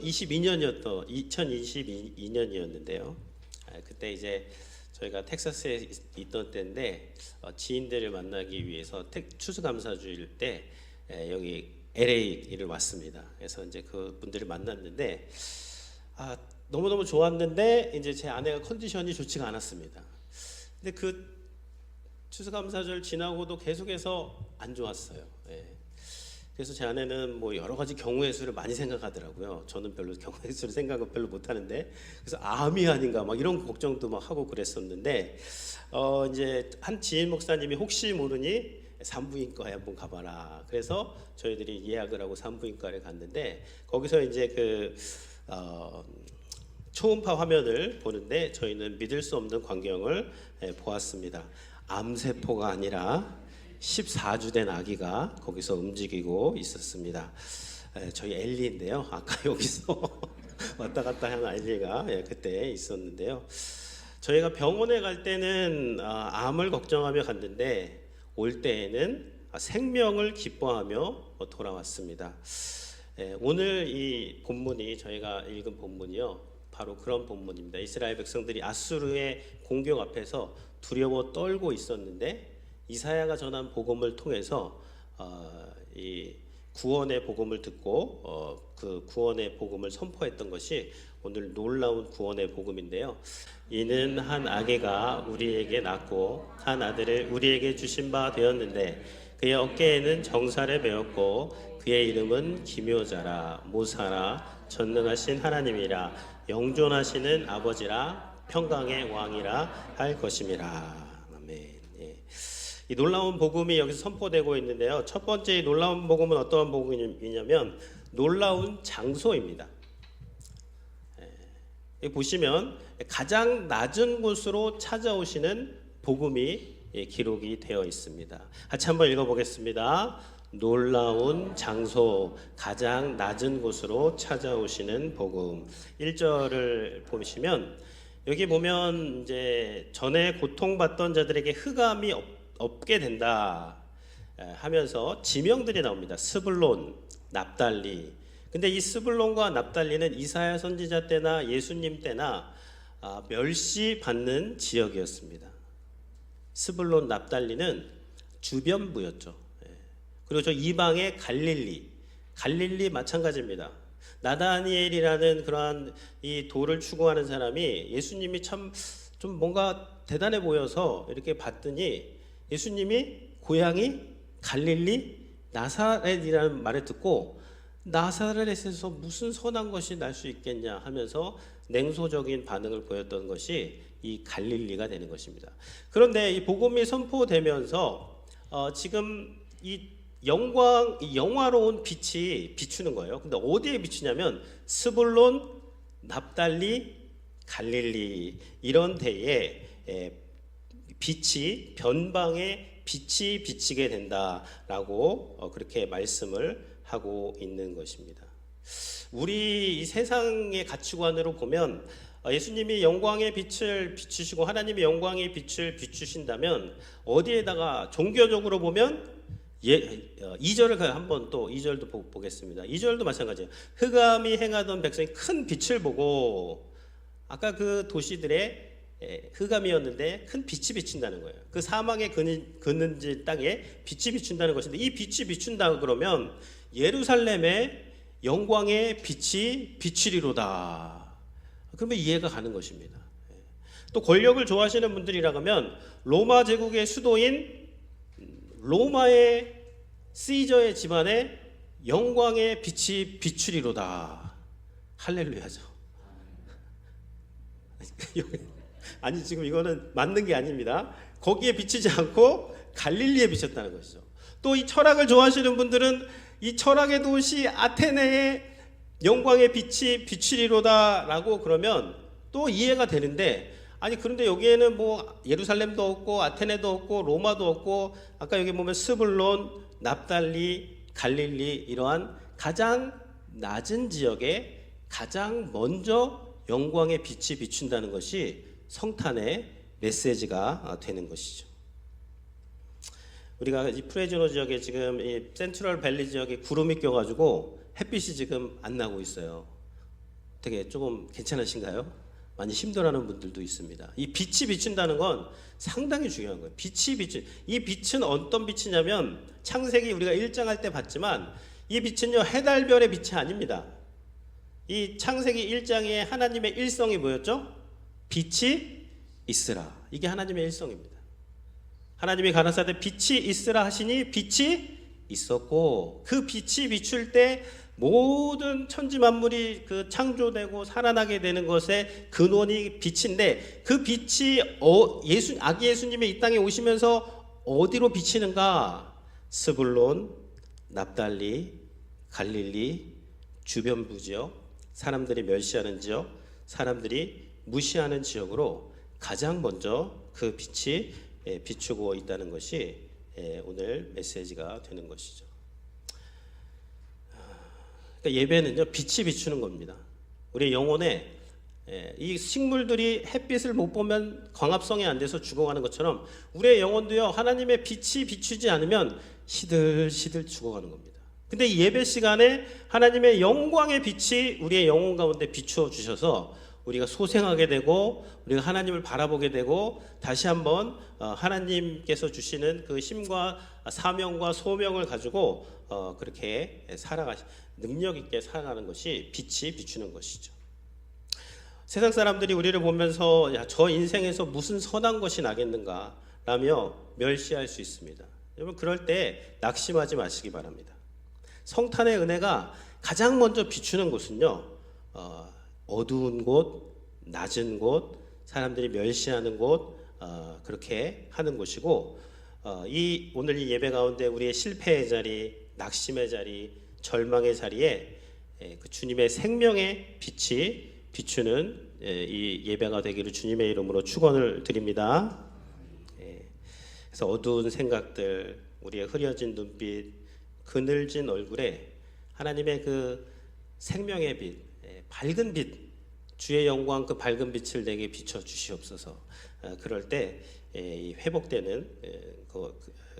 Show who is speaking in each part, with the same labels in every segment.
Speaker 1: 2022년이었는데요. 그때 이제 저희가 텍사스에 있던 때인데 지인들을 만나기 위해서 추수감사주일 때 여기 LA를 왔습니다. 그래서 이제 그 분들을 만났는데 너무너무 좋았는데 이제 제 아내가 컨디션이 좋지가 않았습니다. 근데 그 추수감사절 지나고도 계속해서 안 좋았어요. 그래서 제 아내는 뭐 여러 가지 경우의 수를 많이 생각하더라고요. 저는 별로 경우의 수를 생각은 별로 못 하는데, 그래서 암이 아닌가 막 이런 걱정도 막 하고 그랬었는데, 이제 한 지인 목사님이 혹시 모르니 산부인과에 한번 가봐라. 그래서 저희들이 예약을 하고 산부인과를 갔는데, 거기서 이제 초음파 화면을 보는데 저희는 믿을 수 없는 광경을 보았습니다. 암세포가 아니라 14주 된 아기가 거기서 움직이고 있었습니다. 저희 엘리인데요. 아까 여기서 왔다 갔다 하는 엘리가 그때 있었는데요. 저희가 병원에 갈 때는 암을 걱정하며 갔는데 올 때에는 생명을 기뻐하며 돌아왔습니다. 오늘 이 본문이 저희가 읽은 본문이요. 바로 그런 본문입니다. 이스라엘 백성들이 아수르의 공격 앞에서 두려워 떨고 있었는데 이사야가 전한 복음을 통해서 이 구원의 복음을 듣고 그 구원의 복음을 선포했던 것이 오늘 놀라운 구원의 복음인데요. 이는 한 아기가 우리에게 낳고 한 아들을 우리에게 주신 바 되었는데 그의 어깨에는 정사를 메었고 그의 이름은 기묘자라 모사라 전능하신 하나님이라 영존하시는 아버지라 평강의 왕이라 할 것임이라. 아멘. 이 놀라운 복음이 여기서 선포되고 있는데요. 첫 번째 이 놀라운 복음은 어떠한 복음이냐면 놀라운 장소입니다. 여기 보시면 가장 낮은 곳으로 찾아오시는 복음이 기록이 되어 있습니다. 같이 한번 읽어보겠습니다. 놀라운 장소, 가장 낮은 곳으로 찾아오시는 복음. 1절을 보시면 여기 보면 이제 전에 고통받던 자들에게 흑암이 없게 된다 하면서 지명들이 나옵니다. 스불론, 납달리. 근데 이 스불론과 납달리는 이사야 선지자 때나 예수님 때나 멸시받는 지역이었습니다. 스불론, 납달리는 주변부였죠. 그리고 저 이방의 갈릴리 마찬가지입니다. 나다니엘이라는 그러한 이 도를 추구하는 사람이 예수님이 참 좀 뭔가 대단해 보여서 이렇게 봤더니 예수님이 고향이 갈릴리 나사렛이라는 말을 듣고 나사렛에서 무슨 선한 것이 날 수 있겠냐 하면서 냉소적인 반응을 보였던 것이 이 갈릴리가 되는 것입니다. 그런데 이 복음이 선포되면서 지금 이 영화로운 빛이 비추는 거예요. 근데 어디에 비추냐면 스불론, 납달리, 갈릴리 이런 데에 빛이 변방에 빛이 비치게 된다라고 그렇게 말씀을 하고 있는 것입니다. 우리 이 세상의 가치관으로 보면 예수님이 영광의 빛을 비추시고 하나님의 영광의 빛을 비추신다면 어디에다가 종교적으로 보면 2절을 한번 또 2절도 보겠습니다. 2절도 마찬가지예요. 흑암이 행하던 백성이 큰 빛을 보고 아까 그 도시들의 흑암이었는데 큰 빛이 비친다는 거예요. 그 사망의 그늘진 땅에 빛이 비춘다는 것인데 이 빛이 비춘다 그러면 예루살렘의 영광의 빛이 비추리로다. 그러면 이해가 가는 것입니다. 또 권력을 좋아하시는 분들이라면 로마 제국의 수도인 로마의 시저의 집안에 영광의 빛이 비추리로다. 할렐루야죠. 아니 지금 이거는 맞는 게 아닙니다. 거기에 비치지 않고 갈릴리에 비쳤다는 것이죠. 또 이 철학을 좋아하시는 분들은 이 철학의 도시 아테네의 영광의 빛이 비추리로다라고 그러면 또 이해가 되는데 아니 그런데 여기에는 뭐 예루살렘도 없고 아테네도 없고 로마도 없고 아까 여기 보면 스불론, 납달리, 갈릴리 이러한 가장 낮은 지역에 가장 먼저 영광의 빛이 비춘다는 것이 성탄의 메시지가 되는 것이죠. 우리가 이 프레즈노 지역에 지금 이 센트럴 밸리 지역에 구름이 껴가지고 햇빛이 지금 안 나고 있어요. 되게 조금 괜찮으신가요? 많이 힘들어하는 분들도 있습니다. 이 빛이 비춘다는 건 상당히 중요한 거예요. 빛이 비춘, 이 빛은 어떤 빛이냐면 창세기 우리가 1장 할 때 봤지만 이 빛은요 해달별의 빛이 아닙니다. 이 창세기 1장에 하나님의 일성이 뭐였죠? 빛이 있으라. 이게 하나님의 일성입니다. 하나님이 가라사대 빛이 있으라 하시니 빛이 있었고, 그 빛이 비출 때 모든 천지 만물이 그 창조되고 살아나게 되는 것의 근원이 빛인데, 그 빛이 아기 예수님이 이 땅에 오시면서 어디로 비치는가? 스불론, 납달리, 갈릴리 주변부 지역, 사람들이 멸시하는 지역, 사람들이 무시하는 지역으로 가장 먼저 그 빛이 비추고 있다는 것이 오늘 메시지가 되는 것이죠. 그러니까 예배는요 빛이 비추는 겁니다. 우리 영혼에 이 식물들이 햇빛을 못 보면 광합성이 안 돼서 죽어가는 것처럼 우리의 영혼도요 하나님의 빛이 비추지 않으면 시들시들 죽어가는 겁니다. 근데 이 예배 시간에 하나님의 영광의 빛이 우리의 영혼 가운데 비추어 주셔서 우리가 소생하게 되고 우리가 하나님을 바라보게 되고 다시 한번 하나님께서 주시는 그 힘과 사명과 소명을 가지고 그렇게 능력 있게 살아가는 것이 빛이 비추는 것이죠. 세상 사람들이 우리를 보면서 야, 저 인생에서 무슨 선한 것이 나겠는가 라며 멸시할 수 있습니다. 여러분 그럴 때 낙심하지 마시기 바랍니다. 성탄의 은혜가 가장 먼저 비추는 곳은요 어두운 곳, 낮은 곳, 사람들이 멸시하는 곳 그렇게 하는 곳이고 오늘 이 예배 가운데 우리의 실패의 자리, 낙심의 자리, 절망의 자리에 그 주님의 생명의 빛이 비추는 이 예배가 되기를 주님의 이름으로 축원을 드립니다. 그래서 어두운 생각들, 우리의 흐려진 눈빛, 그늘진 얼굴에 하나님의 그 생명의 빛, 밝은 빛, 주의 영광 그 밝은 빛을 내게 비춰 주시옵소서. 그럴 때 회복되는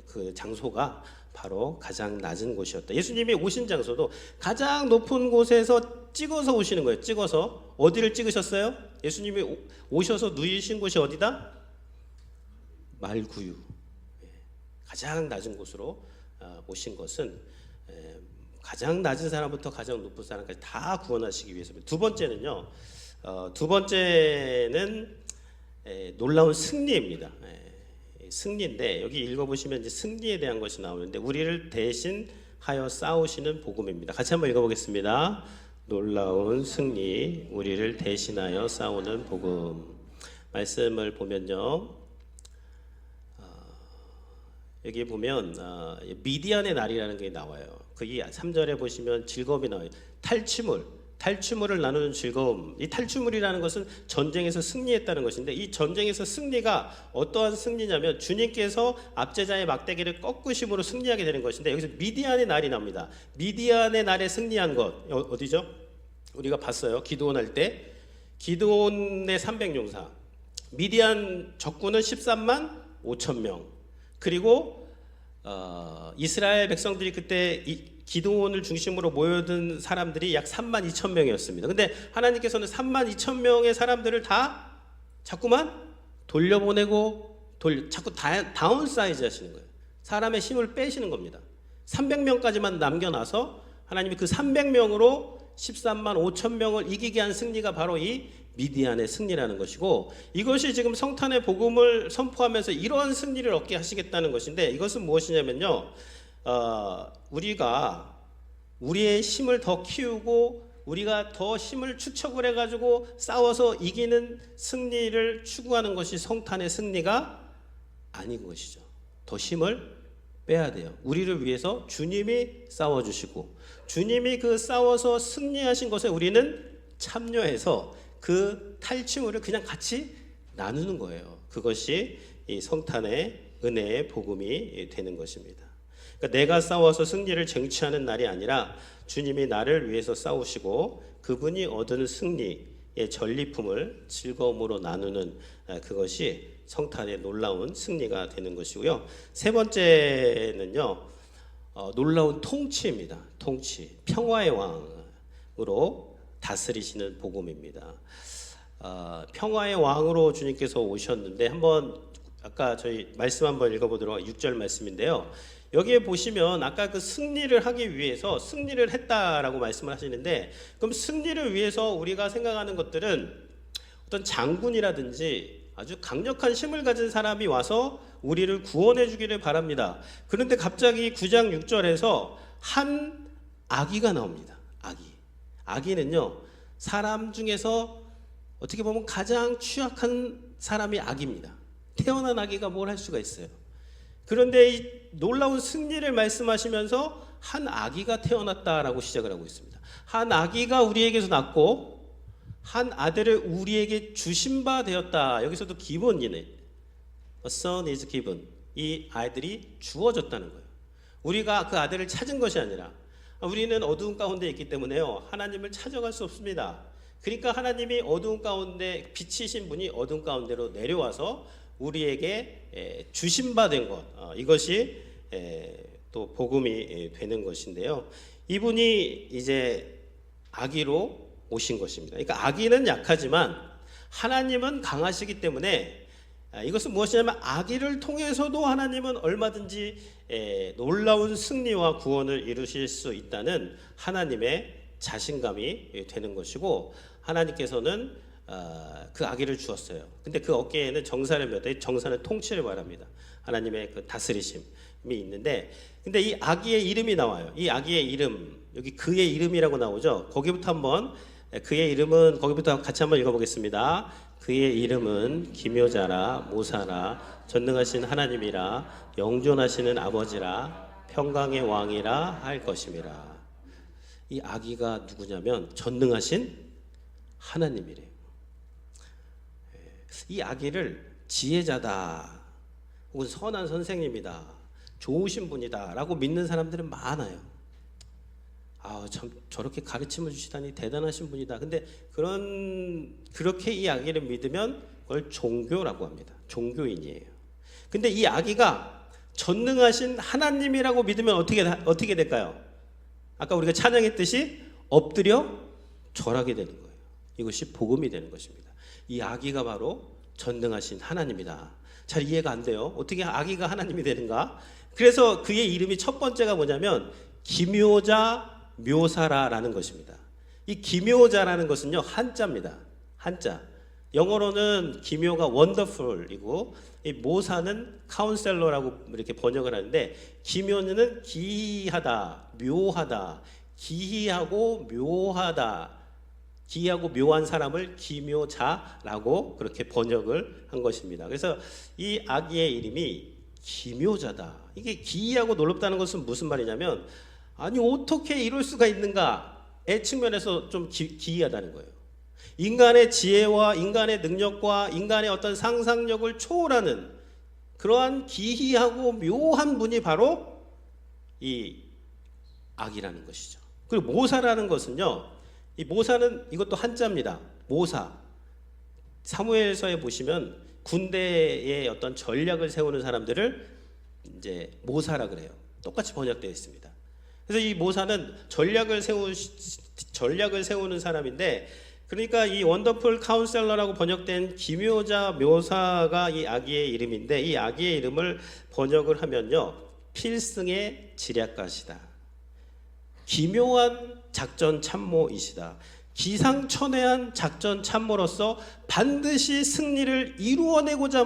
Speaker 1: 그 장소가 바로 가장 낮은 곳이었다. 예수님이 오신 장소도 가장 높은 곳에서 찍어서 오시는 거예요. 찍어서 어디를 찍으셨어요? 예수님이 오셔서 누이신 곳이 어디다? 말구유. 가장 낮은 곳으로 오신 것은 가장 낮은 사람부터 가장 높은 사람까지 다 구원하시기 위해서입니다. 두 번째는 놀라운 승리입니다. 승리인데 여기 읽어보시면 이제 승리에 대한 것이 나오는데 우리를 대신하여 싸우시는 복음입니다. 같이 한번 읽어보겠습니다. 놀라운 승리, 우리를 대신하여 싸우는 복음. 말씀을 보면요, 여기 보면 미디안의 날이라는 게 나와요. 거기 3절에 보시면 즐거움이 나와요. 탈취물을 나누는 즐거움. 이 탈취물이라는 것은 전쟁에서 승리했다는 것인데, 이 전쟁에서 승리가 어떠한 승리냐면 주님께서 압제자의 막대기를 꺾으심으로 승리하게 되는 것인데, 여기서 미디안의 날이 나옵니다. 미디안의 날에 승리한 것 어디죠? 우리가 봤어요. 기드온 할 때 기드온의 300용사, 미디안 적군은 13만 5천 명, 그리고 이스라엘 백성들이 그때 기드온을 중심으로 모여든 사람들이 약 3만 2천 명이었습니다. 근데 하나님께서는 3만 2천 명의 사람들을 다 자꾸만 돌려보내고 자꾸 다운사이즈 하시는 거예요. 사람의 힘을 빼시는 겁니다. 300명까지만 남겨놔서 하나님이 그 300명으로 13만 5천 명을 이기게 한 승리가 바로 이 미디안의 승리라는 것이고, 이것이 지금 성탄의 복음을 선포하면서 이러한 승리를 얻게 하시겠다는 것인데, 이것은 무엇이냐면요, 우리가 우리의 힘을 더 키우고 우리가 더 힘을 축적을 해가지고 싸워서 이기는 승리를 추구하는 것이 성탄의 승리가 아닌 것이죠. 더 힘을 빼야 돼요. 우리를 위해서 주님이 싸워주시고 주님이 그 싸워서 승리하신 것에 우리는 참여해서 그 탈취물을 그냥 같이 나누는 거예요. 그것이 이 성탄의 은혜의 복음이 되는 것입니다. 그러니까 내가 싸워서 승리를 쟁취하는 날이 아니라 주님이 나를 위해서 싸우시고 그분이 얻은 승리의 전리품을 즐거움으로 나누는 그것이 성탄의 놀라운 승리가 되는 것이고요. 세 번째는요, 놀라운 통치입니다. 통치, 평화의 왕으로 다스리시는 복음입니다. 평화의 왕으로 주님께서 오셨는데 한번 아까 저희 말씀 한번 읽어보도록 6절 말씀인데요. 여기에 보시면 아까 그 승리를 하기 위해서 승리를 했다라고 말씀을 하시는데, 그럼 승리를 위해서 우리가 생각하는 것들은 어떤 장군이라든지 아주 강력한 힘을 가진 사람이 와서 우리를 구원해 주기를 바랍니다. 그런데 갑자기 9장 6절에서 한 아기가 나옵니다. 아기는요, 사람 중에서 어떻게 보면 가장 취약한 사람이 아기입니다. 태어난 아기가 뭘 할 수가 있어요. 그런데 이 놀라운 승리를 말씀하시면서 한 아기가 태어났다라고 시작을 하고 있습니다. 한 아기가 우리에게서 낳고 한 아들을 우리에게 주신 바 되었다. 여기서도 given이네. A son is given. 이 아이들이 주어졌다는 거예요. 우리가 그 아들을 찾은 것이 아니라, 우리는 어두운 가운데 있기 때문에요, 하나님을 찾아갈 수 없습니다. 그러니까 하나님이 어두운 가운데 비치신 분이 어두운 가운데로 내려와서 우리에게 주신 바 된 것, 이것이 또 복음이 되는 것인데요. 이분이 이제 아기로 오신 것입니다. 그러니까 아기는 약하지만 하나님은 강하시기 때문에, 이것은 무엇이냐면 아기를 통해서도 하나님은 얼마든지 놀라운 승리와 구원을 이루실 수 있다는 하나님의 자신감이 되는 것이고, 하나님께서는 그 아기를 주었어요. 근데 그 어깨에는 정사를 메대, 정사는 통치를 말합니다. 하나님의 그 다스리심이 있는데, 근데 이 아기의 이름이 나와요. 이 아기의 이름, 여기 그의 이름이라고 나오죠. 거기부터 한번, 그의 이름은 거기부터 같이 한번 읽어보겠습니다. 그의 이름은 기묘자라, 모사라, 전능하신 하나님이라, 영존하시는 아버지라, 평강의 왕이라 할 것임이라. 이 아기가 누구냐면 전능하신 하나님이래요. 이 아기를 지혜자다, 혹은 선한 선생님이다, 좋으신 분이다 라고 믿는 사람들은 많아요. 참 저렇게 가르침을 주시다니 대단하신 분이다. 근데 그렇게 이 아기를 믿으면 그걸 종교라고 합니다. 종교인이에요. 근데 이 아기가 전능하신 하나님이라고 믿으면 어떻게 될까요? 아까 우리가 찬양했듯이 엎드려 절하게 되는 거예요. 이것이 복음이 되는 것입니다. 이 아기가 바로 전능하신 하나님이다. 잘 이해가 안 돼요. 어떻게 아기가 하나님이 되는가? 그래서 그의 이름이 첫 번째가 뭐냐면 기묘자 묘사라라는 것입니다. 이 기묘자라는 것은요, 한자입니다. 한자. 영어로는 기묘가 wonderful이고, 이 모사는 카운셀러라고 이렇게 번역을 하는데, 기묘는 기이하다, 묘하다, 기이하고 묘하다, 기이하고 묘한 사람을 기묘자라고 그렇게 번역을 한 것입니다. 그래서 이 아기의 이름이 기묘자다. 이게 기이하고 놀랍다는 것은 무슨 말이냐면, 아니 어떻게 이럴 수가 있는가의 측면에서 좀 기이하다는 거예요. 인간의 지혜와 인간의 능력과 인간의 어떤 상상력을 초월하는 그러한 기이하고 묘한 분이 바로 이 아기라는 것이죠. 그리고 모사라는 것은요, 이 모사는 이것도 한자입니다. 모사. 사무엘서에 보시면 군대의 어떤 전략을 세우는 사람들을 이제 모사라 그래요. 똑같이 번역되어 있습니다. 그래서 이 모사는 전략을 세우는 사람인데, 그러니까 이 원더풀 카운셀러라고 번역된 기묘자 묘사가 이 아기의 이름인데, 이 아기의 이름을 번역을 하면요, 필승의 지략가시다, 기묘한 작전 참모이시다, 기상천외한 작전 참모로서 반드시 승리를 이루어내시는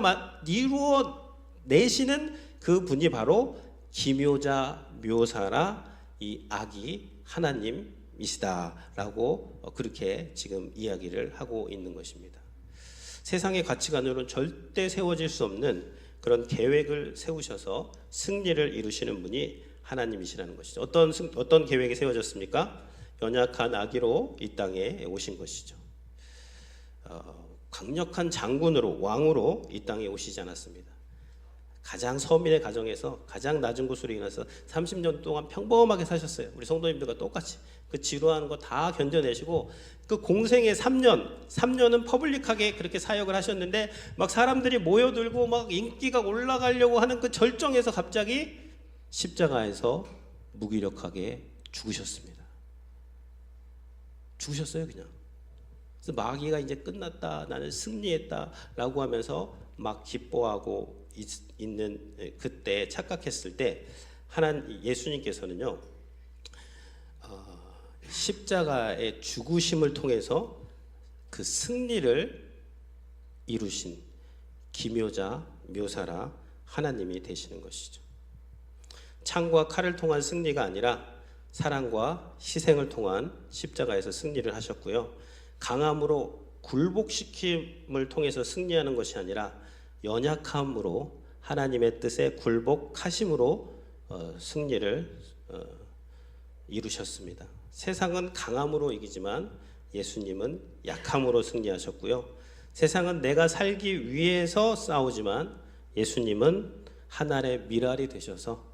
Speaker 1: 그 분이 바로 기묘자 묘사라, 이 아기 하나님이시다라고 그렇게 지금 이야기를 하고 있는 것입니다. 세상의 가치관으로는 절대 세워질 수 없는 그런 계획을 세우셔서 승리를 이루시는 분이 하나님이시라는 것이죠. 어떤 계획이 세워졌습니까? 연약한 아기로 이 땅에 오신 것이죠. 강력한 장군으로, 왕으로 이 땅에 오시지 않았습니다. 가장 서민의 가정에서 가장 낮은 곳으로 일어나서 30년 동안 평범하게 사셨어요. 우리 성도님들과 똑같이 그 지루한 거 다 견뎌내시고, 그 공생의 3년은 퍼블릭하게 그렇게 사역을 하셨는데, 막 사람들이 모여들고 막 인기가 올라가려고 하는 그 절정에서 갑자기 십자가에서 무기력하게 죽으셨습니다. 죽으셨어요 그냥. 그래서 마귀가 이제 끝났다, 나는 승리했다라고 하면서 막 기뻐하고 있는 그때 착각했을 때 예수님께서는요 십자가의 죽으심을 통해서 그 승리를 이루신 기묘자 묘사라 하나님이 되시는 것이죠. 창과 칼을 통한 승리가 아니라 사랑과 희생을 통한 십자가에서 승리를 하셨고요. 강함으로 굴복시킴을 통해서 승리하는 것이 아니라 연약함으로 하나님의 뜻에 굴복하심으로 승리를 이루셨습니다. 세상은 강함으로 이기지만 예수님은 약함으로 승리하셨고요. 세상은 내가 살기 위해서 싸우지만 예수님은 하늘의 미랄이 되셔서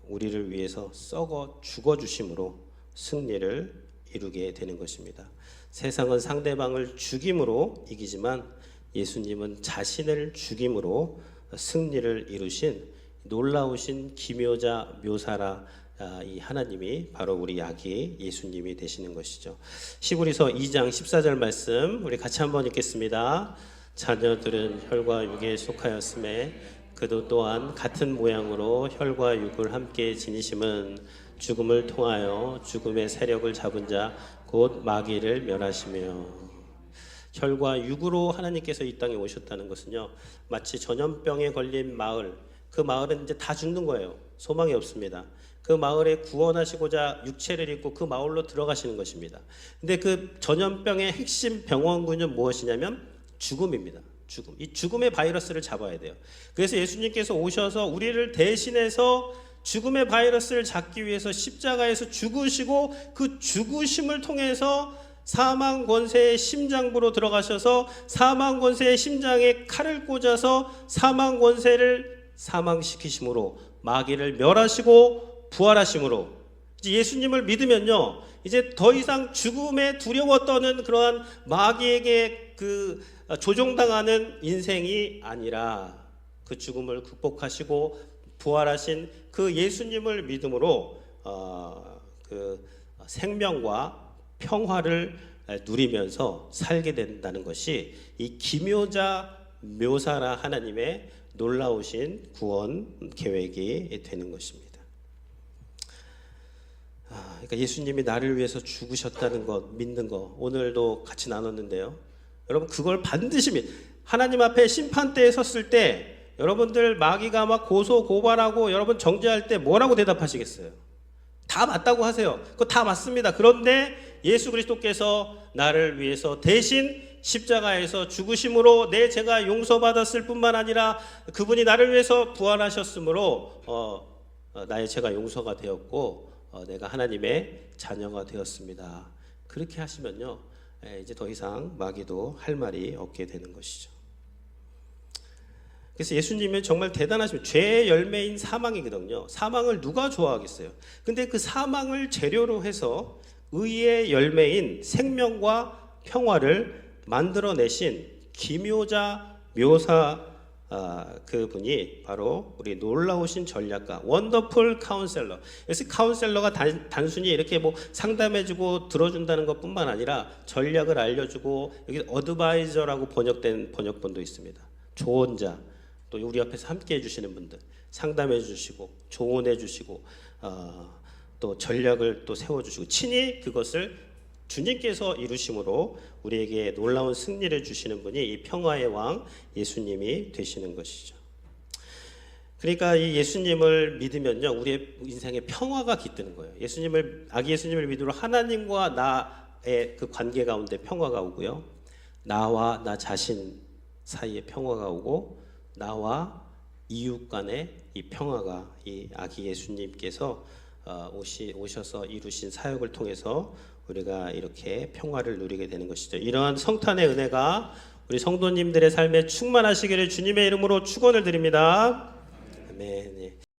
Speaker 1: 우리를 위해서 썩어 죽어주심으로 승리를 이루게 되는 것입니다. 세상은 상대방을 죽임으로 이기지만 예수님은 자신을 죽임으로 승리를 이루신 놀라우신 기묘자 묘사라 이 하나님이 바로 우리 아기 예수님이 되시는 것이죠. 히브리서 2장 14절 말씀 우리 같이 한번 읽겠습니다. 자녀들은 혈과 육에 속하였음에 그도 또한 같은 모양으로 혈과 육을 함께 지니심은 죽음을 통하여 죽음의 세력을 잡은 자 곧 마귀를 멸하시며. 혈과 육으로 하나님께서 이 땅에 오셨다는 것은요 마치 전염병에 걸린 마을, 그 마을은 이제 다 죽는 거예요. 소망이 없습니다. 그 마을에 구원하시고자 육체를 입고 그 마을로 들어가시는 것입니다. 근데 그 전염병의 핵심 병원군은 무엇이냐면 죽음입니다. 죽음. 이 죽음의 바이러스를 잡아야 돼요. 그래서 예수님께서 오셔서 우리를 대신해서 죽음의 바이러스를 잡기 위해서 십자가에서 죽으시고 그 죽으심을 통해서 사망 권세의 심장부로 들어가셔서 사망 권세의 심장에 칼을 꽂아서 사망 권세를 사망시키심으로 마귀를 멸하시고 부활하심으로 이제 예수님을 믿으면요 이제 더 이상 죽음에 두려워 떠는 그러한 마귀에게 그 조종당하는 인생이 아니라 그 죽음을 극복하시고 부활하신 그 예수님을 믿음으로 그 생명과 평화를 누리면서 살게 된다는 것이 이 기묘자 묘사라 하나님의 놀라우신 구원 계획이 되는 것입니다. 그러니까 예수님이 나를 위해서 죽으셨다는 것 믿는 거 오늘도 같이 나눴는데요. 여러분 그걸 반드시 하나님 앞에 심판대에 섰을 때 여러분들 마귀가 막 고소 고발하고 여러분 정죄할 때 뭐라고 대답하시겠어요? 다 맞다고 하세요. 그거 다 맞습니다. 그런데 예수 그리스도께서 나를 위해서 대신 십자가에서 죽으심으로 내 죄가 용서받았을 뿐만 아니라 그분이 나를 위해서 부활하셨으므로 나의 죄가 용서가 되었고 내가 하나님의 자녀가 되었습니다. 그렇게 하시면요 이제 더 이상 마귀도 할 말이 없게 되는 것이죠. 그래서 예수님은 정말 대단하십니다. 죄의 열매인 사망이거든요. 사망을 누가 좋아하겠어요? 근데 그 사망을 재료로 해서 의의 열매인 생명과 평화를 만들어내신 기묘자 묘사 그분이 바로 우리 놀라우신 전략가 원더풀 카운셀러. 그래서 카운셀러가 단순히 이렇게 뭐 상담해주고 들어준다는 것뿐만 아니라 전략을 알려주고 여기 어드바이저라고 번역된 번역본도 있습니다. 조언자, 또 우리 옆에서 함께 해주시는 분들 상담해 주시고 조언해 주시고 또 전략을 또 세워주시고 친히 그것을 주님께서 이루심으로 우리에게 놀라운 승리를 주시는 분이 이 평화의 왕 예수님이 되시는 것이죠. 그러니까 이 예수님을 믿으면요 우리의 인생에 평화가 깃드는 거예요. 아기 예수님을 믿으러 하나님과 나의 그 관계 가운데 평화가 오고요, 나와 나 자신 사이에 평화가 오고 나와 이웃 간의 이 평화가 이 아기 예수님께서 오셔서 이루신 사역을 통해서 우리가 이렇게 평화를 누리게 되는 것이죠. 이러한 성탄의 은혜가 우리 성도님들의 삶에 충만하시기를 주님의 이름으로 축원을 드립니다. 아멘.